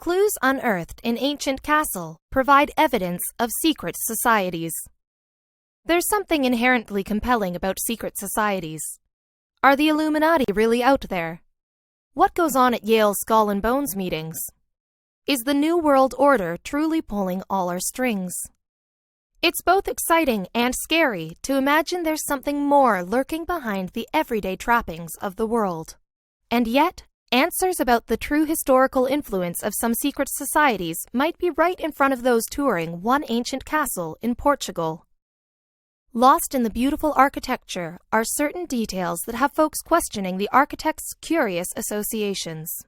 Clues unearthed in ancient castle provide evidence of secret societies. There's something inherently compelling about secret societies. Are the Illuminati really out there? What goes on at Yale's Skull and Bones meetings? Is the New World Order truly pulling all our strings? It's both exciting and scary to imagine there's something more lurking behind the everyday trappings of the world. And yet, answers about the true historical influence of some secret societies might be right in front of those touring one ancient castle in Portugal. Lost in the beautiful architecture are certain details that have folks questioning the architect's curious associations.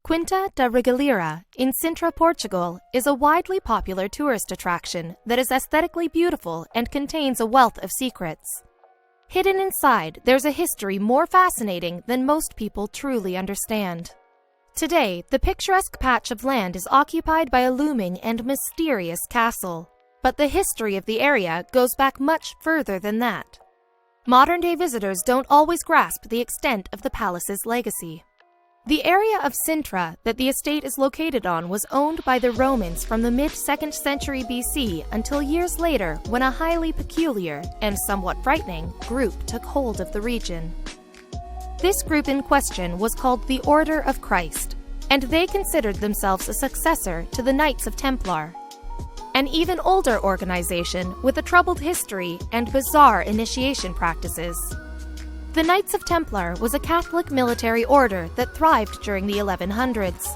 Quinta da Regalira in Sintra, Portugal, is a widely popular tourist attraction that is aesthetically beautiful and contains a wealth of secrets. Hidden inside, there's a history more fascinating than most people truly understand. Today, the picturesque patch of land is occupied by a looming and mysterious castle, but the history of the area goes back much further than that. Modern-day visitors don't always grasp the extent of the palace's legacy. The area of Sintra that the estate is located on was owned by the Romans from the mid-2nd century BC until years later when a highly peculiar and somewhat frightening group took hold of the region. This group in question was called the Order of Christ, and they considered themselves a successor to the Knights of Templar, an even older organization with a troubled history and bizarre initiation practices. The Knights of Templar was a Catholic military order that thrived during the 1100s.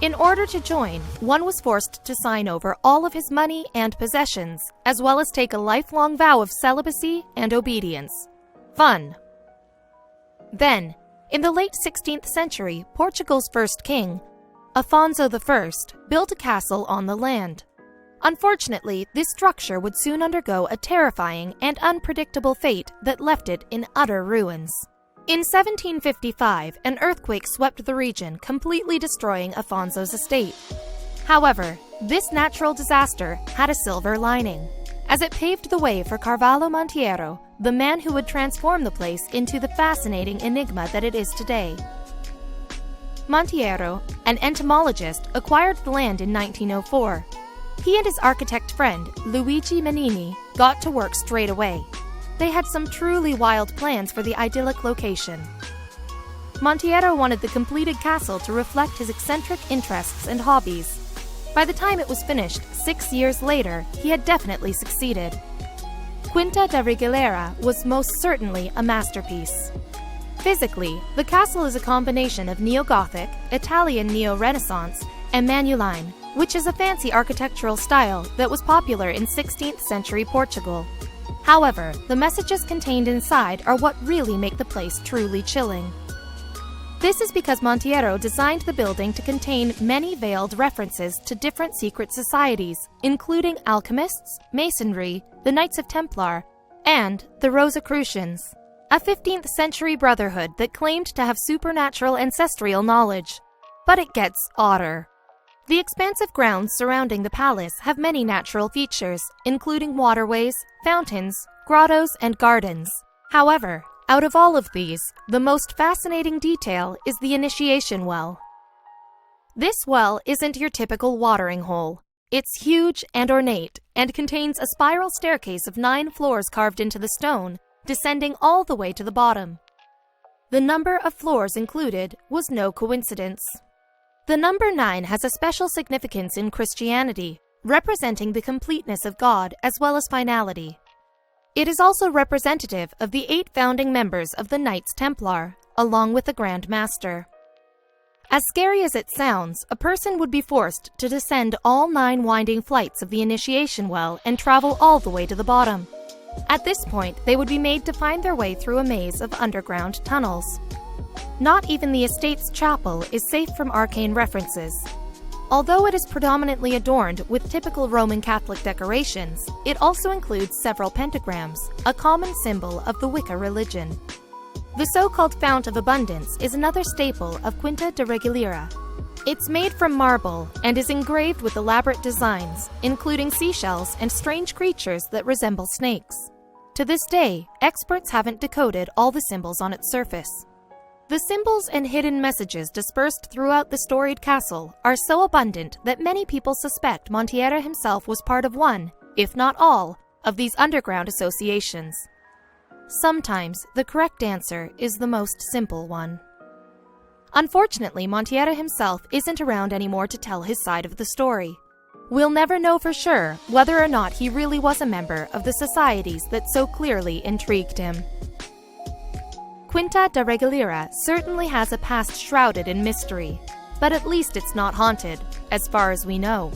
In order to join, one was forced to sign over all of his money and possessions, as well as take a lifelong vow of celibacy and obedience. Fun! Then, in the late 16th century, Portugal's first king, Afonso I, built a castle on the land. Unfortunately, this structure would soon undergo a terrifying and unpredictable fate that left it in utter ruins. In 1755, an earthquake swept the region, completely destroying Afonso's estate. However, this natural disaster had a silver lining, as it paved the way for Carvalho Monteiro, the man who would transform the place into the fascinating enigma that it is today. Monteiro, an entomologist, acquired the land in 1904. He and his architect friend, Luigi Manini, got to work straight away. They had some truly wild plans for the idyllic location. Monteiro wanted the completed castle to reflect his eccentric interests and hobbies. By the time it was finished, 6 years later, he had definitely succeeded. Quinta da Regalira was most certainly a masterpiece. Physically, the castle is a combination of Neo-Gothic, Italian Neo-Renaissance, and Manueline, which is a fancy architectural style that was popular in 16th century Portugal. However, the messages contained inside are what really make the place truly chilling. This is because Monteiro designed the building to contain many veiled references to different secret societies, including alchemists, masonry, the Knights of Templar, and the Rosicrucians, a 15th century brotherhood that claimed to have supernatural ancestral knowledge. But it gets odder. The expansive grounds surrounding the palace have many natural features, including waterways, fountains, grottos, and gardens. However, out of all of these, the most fascinating detail is the initiation well. This well isn't your typical watering hole. It's huge and ornate, and contains a spiral staircase of 9 floors carved into the stone, descending all the way to the bottom. The number of floors included was no coincidence. The number 9 has a special significance in Christianity, representing the completeness of God as well as finality. It is also representative of the 8 founding members of the Knights Templar, along with the Grand Master. As scary as it sounds, a person would be forced to descend all 9 winding flights of the initiation well and travel all the way to the bottom. At this point, they would be made to find their way through a maze of underground tunnels. Not even the estate's chapel is safe from arcane references. Although it is predominantly adorned with typical Roman Catholic decorations, it also includes several pentagrams, a common symbol of the Wicca religion. The so-called Fount of Abundance is another staple of Quinta da Regalira. It's made from marble and is engraved with elaborate designs, including seashells and strange creatures that resemble snakes. To this day, experts haven't decoded all the symbols on its surface. The symbols and hidden messages dispersed throughout the storied castle are so abundant that many people suspect Montiera himself was part of one, if not all, of these underground associations. Sometimes the correct answer is the most simple one. Unfortunately, Montiera himself isn't around anymore to tell his side of the story. We'll never know for sure whether or not he really was a member of the societies that so clearly intrigued him. Quinta da Regaliera certainly has a past shrouded in mystery, but at least it's not haunted, as far as we know.